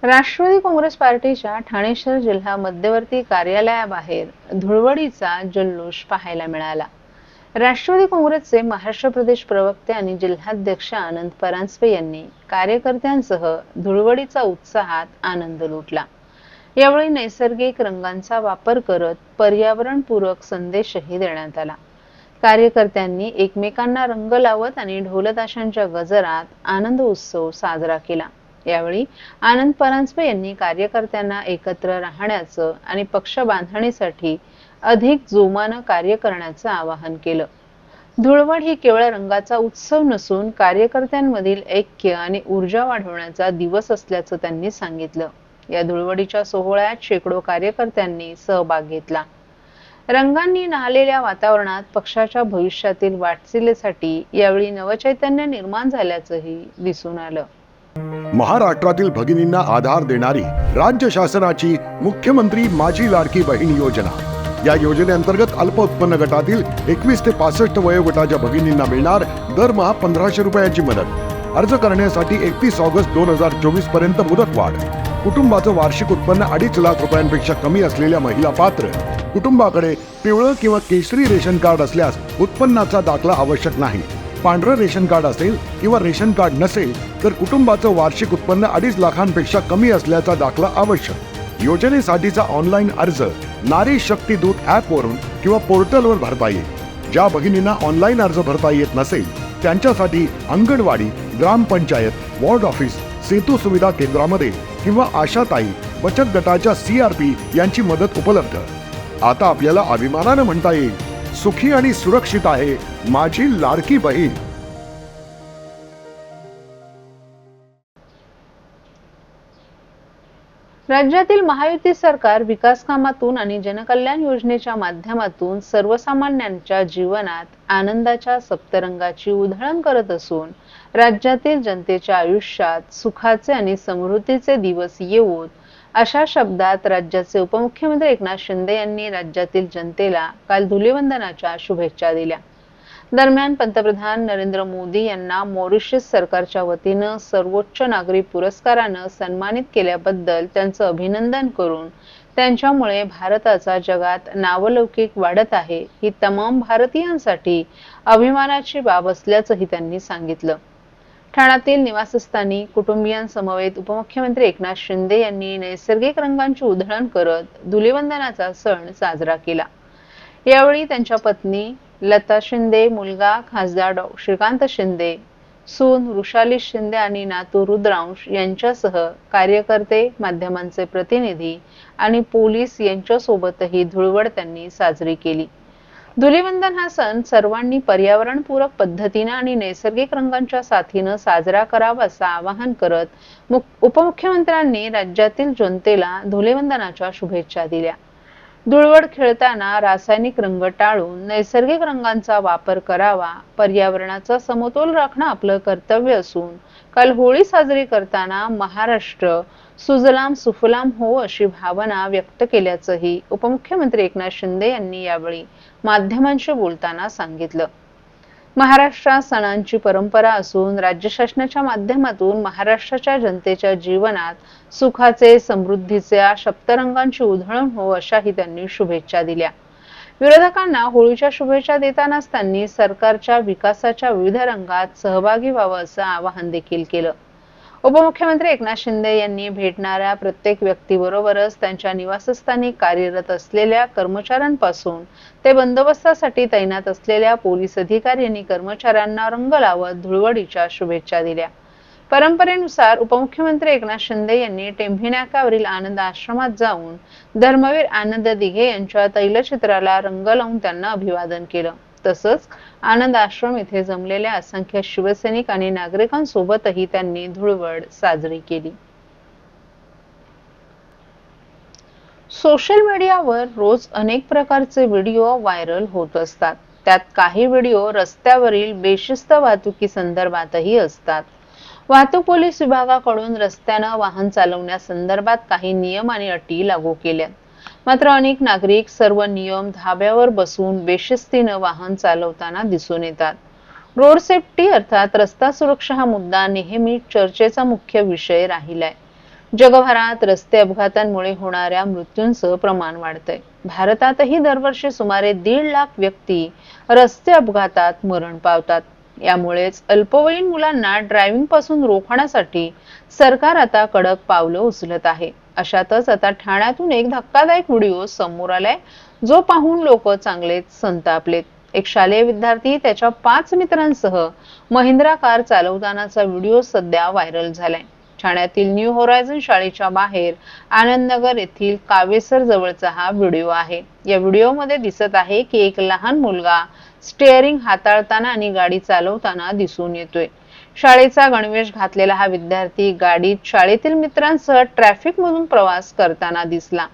राष्ट्रवादी काँग्रेस पार्टीच्या ठाणे शहर जिल्हा मध्यवर्ती कार्यालयाबाहेर धुळवडीचा जल्लोष पाहायला मिळाला. राष्ट्रवादी काँग्रेसचे महाराष्ट्र प्रदेश प्रवक्ते आणि जिल्हाध्यक्ष आनंद परांजपे यांनी कार्यकर्त्यांसह धुळवडीचा उत्साहात आनंद लुटला. यावेळी नैसर्गिक रंगांचा वापर करत पर्यावरणपूरक संदेशही देण्यात आला. कार्यकर्त्यांनी एकमेकांना रंग लावत आणि ढोलताशांच्या गजरात आनंद उत्सव साजरा केला. यावेळी आनंद परांजपे यांनी कार्यकर्त्यांना एकत्र राहण्याचं आणि पक्ष बांधणीसाठी अधिक जोमानं कार्य करण्याचं आवाहन केलं. धुळवड ही केवळ रंगाचा उत्सव नसून कार्यकर्त्यांमधील ऐक्य आणि ऊर्जा वाढवण्याचा दिवस असल्याचं त्यांनी सांगितलं. या धुळवडीच्या सोहळ्यात शेकडो कार्यकर्त्यांनी सहभाग घेतला. रंगांनी न्हालेल्या वातावरणात पक्षाच्या भविष्यातील वाटचालीसाठी यावेळी नवचैतन्य निर्माण झाल्याचंही दिसून आलं. महाराष्ट्रातील भगिनींना आधार देणारी राज्य शासनाची मुख्यमंत्री माझी लाडकी बहीण योजना. या योजनेअंतर्गत अल्प उत्पन्न गटातील 21 ते 65 वयोगटाच्या भगिनींना मिळणार दरमहा 1500 रुपयांची मदत. अर्ज करण्यासाठी 31 ऑगस्ट 2024 पर्यंत मुदतवाढ. कुटुंबाचं वार्षिक उत्पन्न 2.5 लाख रुपयांपेक्षा कमी असलेल्या महिला पात्र. कुटुंबाकडे पिवळं किंवा केशरी रेशन कार्ड असल्यास उत्पन्नाचा दाखला आवश्यक नाही. पांढरं रेशन कार्ड असेल किंवा रेशन कार्ड नसेल तर कुटुंबाचं वार्षिक उत्पन्न 2.5 लाखांपेक्षा कमी असल्याचा दाखला आवश्यक. योजनेसाठीचा ऑनलाईन अर्ज नारी शक्ती दूत ॲपवरून किंवा पोर्टलवर भरता येईल. ज्या भगिनींना ऑनलाईन अर्ज भरता येत नसेल त्यांच्यासाठी अंगणवाडी, ग्रामपंचायत, वॉर्ड ऑफिस, सेतू सुविधा केंद्रामध्ये किंवा आशाताई बचत गटाच्या CRP यांची मदत उपलब्ध. आता आपल्याला अभिमानानं म्हणता येईल, सुखी आणि सुरक्षित आहे माझी लाडकी बहीण. राज्यातील महायुती सरकार विकास कामातून आणि जनकल्याण योजनेच्या माध्यमातून सर्वसामान्यांच्या जीवनात आनंदाच्या सप्तरंगाची उधळण करत असून राज्यातील जनतेच्या आयुष्यात सुखाचे आणि समृद्धीचे दिवस येवोत अशा शब्दात राज्याचे उपमुख्यमंत्री एकनाथ शिंदे यांनी राज्यातील जनतेला काल धुलीवंदनाच्या शुभेच्छा दिल्या. दरम्यान पंतप्रधान नरेंद्र मोदी यांना मॉरिशस सरकारच्या वतीनं सर्वोच्च नागरी पुरस्कारानं सन्मानित केल्याबद्दल त्यांचं अभिनंदन करून त्यांच्यामुळे भारताचा जगात नावलौकिक वाढत आहे ही तमाम भारतीयांसाठी अभिमानाची बाब असल्याचंही त्यांनी सांगितलं. ठाण्यातील निवासस्थानी कुटुंबियांसमवेत उपमुख्यमंत्री एकनाथ शिंदे यांनी नैसर्गिक रंगांची उधळण करत धुलीवंदनाचा सण साजरा केला. यावेळी त्यांच्या पत्नी लता शिंदे, मुलगा खासदार श्रीकांत शिंदे, सून वृषाली शिंदे आणि नातू रुद्रांश यांच्यासह कार्यकर्ते, माध्यमांचे प्रतिनिधी आणि पोलीस यांच्यासोबतही धुळवड त्यांनी साजरी केली. धुलीवंदन हा सण सर्वांनी पर्यावरणपूरक पद्धतीनं आणि नैसर्गिक रंगांच्या साथीनं साजरा करावा असं आवाहन करत उपमुख्यमंत्र्यांनी राज्यातील जनतेला धुलीवंदनाच्या शुभेच्छा दिल्या. धुळवड खेळताना रासायनिक रंग टाळून नैसर्गिक रंगांचा वापर करावा, पर्यावरणाचा समतोल राखणं आपलं कर्तव्य असून काल होळी साजरी करताना महाराष्ट्र सुजलाम सुफलाम हो अशी भावना व्यक्त केल्याचंही उपमुख्यमंत्री एकनाथ शिंदे यांनी यावेळी माध्यमांशी बोलताना सांगितलं. महाराष्ट्रात सणांची परंपरा असून राज्य शासनाच्या माध्यमातून महाराष्ट्राच्या जनतेच्या जीवनात सुखाचे, समृद्धीचे सप्तरंगांची उधळण हो अशाही त्यांनी शुभेच्छा दिल्या. विरोधकांना होळीच्या शुभेच्छा देतानाच त्यांनी सरकारच्या विकासाच्या विविध रंगात सहभागी व्हावं असं आवाहन देखील केलं. उपमुख्यमंत्री एकनाथ शिंदे यांनी भेटणाऱ्या प्रत्येक व्यक्तीबरोबरच त्यांच्या निवासस्थानी कार्यरत असलेल्या कर्मचाऱ्यांपासून ते बंदोबस्तासाठी तैनात असलेल्या पोलीस अधिकारी आणि कर्मचाऱ्यांना रंग लावत धुळवडीच्या शुभेच्छा दिल्या. परंपरेनुसार उपमुख्यमंत्री एकनाथ शिंदे यांनी टेंभी नाक्यावरील आनंद आश्रमात जाऊन धर्मवीर आनंद दिघे यांच्या तैलचित्राला रंग लावून त्यांना अभिवादन केलं. तसंच आनंद आश्रम येथे जमलेल्या असंख्य शिवसैनिक आणि नागरिकांसोबतही त्यांनी धुळवड साजरी केली. सोशल मीडियावर रोज अनेक प्रकारचे व्हिडिओ व्हायरल होत असतात. त्यात काही व्हिडिओ रस्त्यावरील बेशिस्त वाहतुकी संदर्भातही असतात. वाहतूक पोलीस विभागाकडून रस्त्यानं वाहन चालवण्यासंदर्भात काही नियम आणि अटी लागू केल्यात. मात्र अनेक नागरिक सर्व नियम धाब्यावर बसून बेशिस्तीनं वाहन चालवताना दिसून येतात. रोड सेफ्टी अर्थात रस्ता सुरक्षा हा मुद्दा नेहमी चर्चेचा मुख्य विषय राहिलाय. जगभरात रस्ते अपघातांमुळे होणाऱ्या मृत्यूंचं प्रमाण वाढतंय. भारतातही दरवर्षी सुमारे 1.5 लाख व्यक्ती रस्ते अपघातात मरण पावतात. यामुळेच अल्पवयीन मुलांना ड्रायव्हिंग पासून रोखण्यासाठी सरकार आता कडक पावलं उचलत आहे. अशातच आता ठाण्यातून एक धक्कादायक व्हिडिओ समोर आलाय, जो पाहून लोक चांगलेच संतापलेत. एक शालेय विद्यार्थी त्याच्या 5 मित्रांसह महिंद्रा कार चालवतानाचा व्हिडिओ सध्या व्हायरल झालाय. ठाण्यातील न्यू होरायझन शाळेच्या बाहेर आनंदनगर येथील कावेसर जवळचा हा व्हिडिओ आहे. या व्हिडिओमध्ये दिसत आहे की एक लहान मुलगा स्टीअरिंग हाताळताना आणि गाडी चालवताना दिसून येतोय. शाळेचा गणवेश घातलेला हा विद्यार्थी गाडीत शाळेतील मित्रांसह ट्रॅफिक मधून प्रवास करताना दिसला.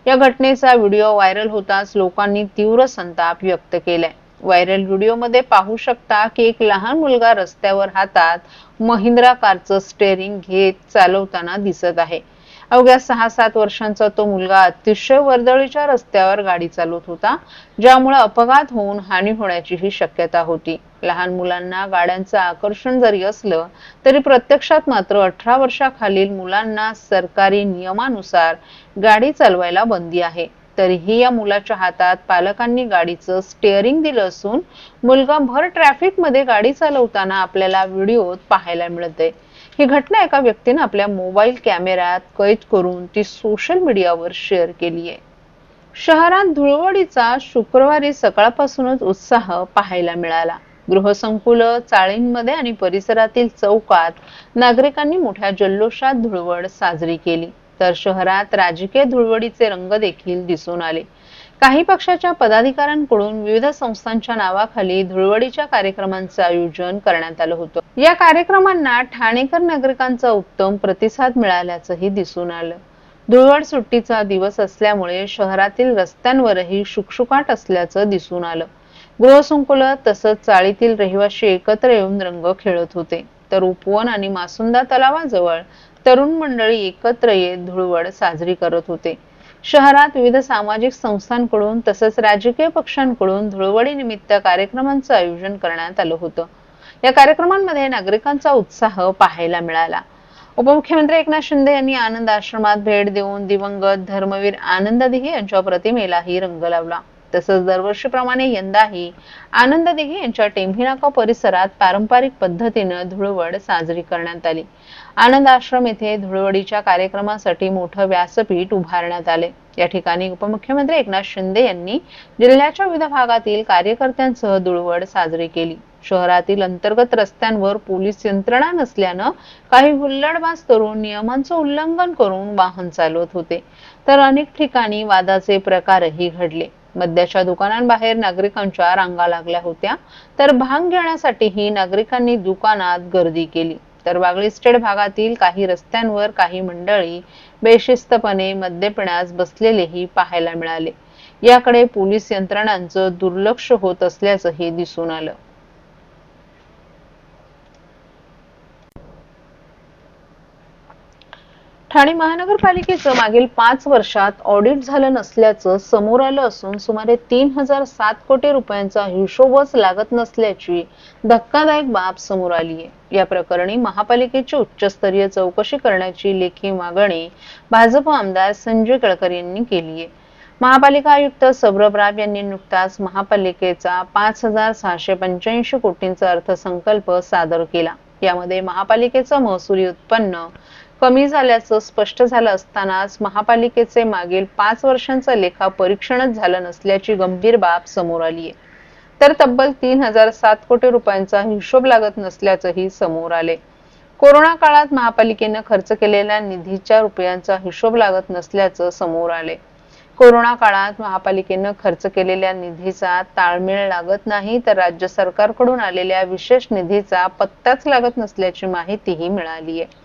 या घटनेचा व्हिडिओ व्हायरल होताच लोकांनी तीव्र संताप व्यक्त केलाय. व्हायरल व्हिडिओमध्ये पाहू शकता की एक लहान मुलगा रस्त्यावर हातात महिंद्रा कारचं स्टीअरिंग घेत चालवताना दिसत आहे. अवघ्या 6-7 वर्षांचा तो मुलगा अतिशय वर्दळीच्या रस्त्यावर गाडी चालवत होता, ज्यामुळे अपघात होऊन हानी होण्याचीही शक्यता होती. लहान मुलांना गाड्यांचं आकर्षण जरी असलं तरी प्रत्यक्षात मात्र 18 वर्षाखालील मुलांना सरकारी नियमानुसार गाडी चालवायला बंदी आहे. तरीही या मुलाच्या हातात पालकांनी गाडीचं स्टीअरिंग दिलं असून मुलगा भर ट्रॅफिक मध्ये गाडी चालवताना आपल्याला व्हिडिओत पाहायला मिळते. ही घटना एका व्यक्तीने आपल्या मोबाईल कॅमेऱ्यात कैद करून ती सोशल मीडियावर शेअर केली आहे. शहरात धुळवडीचा शुक्रवारी सकाळपासूनच उत्साह पाहायला मिळाला. गृहसंकुल, चाळींमध्ये आणि परिसरातील चौकात नागरिकांनी मोठ्या जल्लोषात धुळवड साजरी केली. तर शहरात राजकीय धुळवडीचे रंग देखील दिसून आले. काही पक्षाच्या पदाधिकाऱ्यांकडून विविध संस्थांच्या नावाखाली धुळवडीच्या कार्यक्रमांचे आयोजन करण्यात आलं होतं. या कार्यक्रमांना ठाणेकर नागरिकांचा उत्तम प्रतिसाद मिळाल्याचंही दिसून आलं. धुळवड सुट्टीचा दिवस असल्यामुळे शहरातील रस्त्यांवरही शुकशुकाट असल्याचं दिसून आलं. गृहसंकुल तसंच चाळीतील रहिवासी एकत्र येऊन रंग खेळत होते, तर उपवन आणि मासुंदा तलावाजवळ तरुण मंडळी एकत्र येत धुळवड साजरी करत होते. शहरात विविध सामाजिक संस्थांकडून तसंच राजकीय पक्षांकडून धुळवडी निमित्त कार्यक्रमांचं आयोजन करण्यात आलं होतं. या कार्यक्रमांमध्ये नागरिकांचा उत्साह पाहायला मिळाला. उपमुख्यमंत्री एकनाथ शिंदे यांनी आनंद आश्रमात भेट देऊन दिवंगत धर्मवीर आनंद दिघे यांच्या प्रतिमेलाही रंग लावला. तसंच दरवर्षीप्रमाणे यंदाही आनंद दिघे यांच्या टेंभीनाका परिसरात पारंपरिक पद्धतीनं धुळवड साजरी करण्यात आली. आनंद आश्रम येथे धुळवडीच्या कार्यक्रमासाठी मोठं व्यासपीठ उभारण्यात आले. या ठिकाणी उपमुख्यमंत्री एकनाथ शिंदे यांनी जिल्ह्याच्या विविध भागातील कार्यकर्त्यांसह धुळवड साजरी केली. शहरातील अंतर्गत रस्त्यांवर पोलीस यंत्रणा नसल्यानं काही हुल्लडबाज तरुण नियमांचं उल्लंघन करून वाहन चालवत होते, तर अनेक ठिकाणी वादाचे प्रकारही घडले. मद्याच्या दुकानांबाहेर नागरिकांच्या रांगा लागल्या होत्या, तर भांग घेण्यासाठीही नागरिकांनी दुकानात गर्दी केली. तर बागळी स्टेट भागातील काही रस्त्यांवर काही मंडळी बेशिस्तपणे मद्य पिण्यास बसलेलेही पाहायला मिळाले. याकडे पोलीस यंत्रणांचं दुर्लक्ष होत असल्याचंही दिसून आलं. ठाणे महानगरपालिकेचं मागील 5 वर्षात ऑडिट झालं नसल्याचं समोर आलं असून सुमारे 3007 कोटी रुपयांचा हिशोबच लागत नसल्याची धक्कादायक बाब समोर आली आहे. या प्रकरणी महापालिकेची उच्चस्तरीय चौकशी करण्याची लेखी मागणी भाजप आमदार संजय केळकर यांनी केली आहे. महापालिका आयुक्त सौरभ राव यांनी नुकताच महापालिकेचा 5685 कोटींचा अर्थसंकल्प सादर केला. यामध्ये महापालिकेचं महसुली उत्पन्न कमी झाल्याचं स्पष्ट झालं असतानाच महापालिकेचे मागील 5 वर्षांचं लेखा परीक्षणच झालं नसल्याची गंभीर बाब समोर आली आहे. तर तब्बल 3007 कोटी रुपयांचा हिशोब लागत नसल्याचंही समोर आले. कोरोना काळात महापालिकेनं खर्च केलेल्या निधीच्या रुपयांचा हिशोब लागत नसल्याचं समोर आले. कोरोना काळात महापालिकेनं खर्च केलेल्या निधीचा ताळमेळ लागत नाही, तर राज्य सरकारकडून आलेल्या विशेष निधीचा पत्ताच लागत नसल्याची माहितीही मिळाली आहे.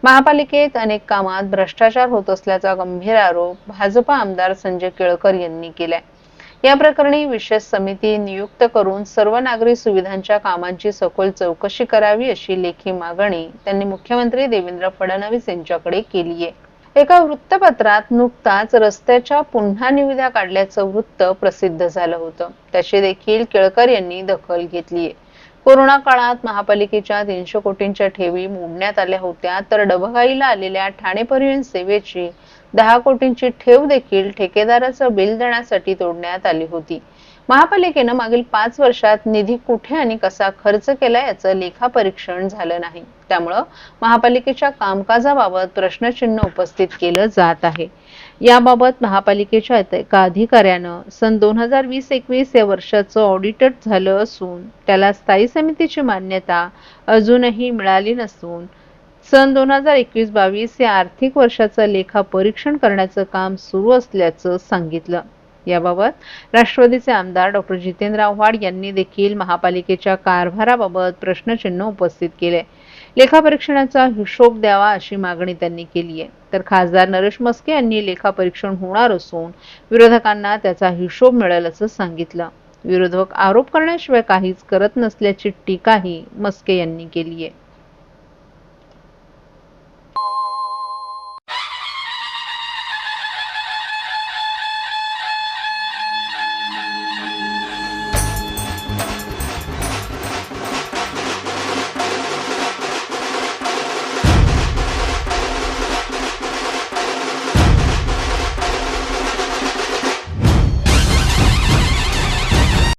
महापालिकेत अनेक कामात भ्रष्टाचार होत असल्याचा गंभीर आरोप भाजप आमदार संजय केळकर यांनी केलाय. या प्रकरणी विशेष समिती नियुक्त करून सर्व नागरी सुविधांच्या कामांची सखोल चौकशी करावी अशी लेखी मागणी त्यांनी मुख्यमंत्री देवेंद्र फडणवीस यांच्याकडे केली आहे. एका वृत्तपत्रात नुकताच रस्त्याच्या पुन्हा निविदा काढल्याचं वृत्त प्रसिद्ध झालं होतं. त्याची देखील केळकर यांनी दखल घेतली आहे. कोरोना काळात महापालिकेच्या 300 कोटींच्या ठेवी मोडण्यात आल्या होत्या, तर डबघाईला आलेल्या ठाणे परिवहन सेवेची 10 कोटींची ठेव देखील ठेकेदाराचं बिल देण्यासाठी तोडण्यात आली होती. महापालिकेनं मागील 5 वर्षात निधी कुठे आणि कसा खर्च केला याचं लेखापरीक्षण झालं नाही. त्यामुळं महापालिकेच्या कामकाजाबाबत प्रश्नचिन्ह उपस्थित केलं जात आहे. याबाबत महापालिकेच्या एका अधिकाऱ्यानं सन 2020-21 या वर्षाचं ऑडिट झालं असून त्याला स्थायी समितीची मान्यता अजूनही मिळाली नसून सन 2021-22 या आर्थिक वर्षाचं लेखापरीक्षण करण्याचं काम सुरू असल्याचं सांगितलं. याबाबत राष्ट्रवादीचे आमदार डॉ. जितेंद्र आव्हाड यांनी देखील महापालिकेच्या कारभाराबाबत प्रश्नचिन्ह उपस्थित केले. लेखापरीक्षणाचा हिशोब द्यावा अशी मागणी त्यांनी केली आहे. तर खासदार नरेश म्हस्के यांनी लेखापरीक्षण होणार असून विरोधकांना त्याचा हिशोब मिळेल असं सांगितलं. विरोधक आरोप करण्याशिवाय काहीच करत नसल्याची टीकाही म्हस्के यांनी केली आहे.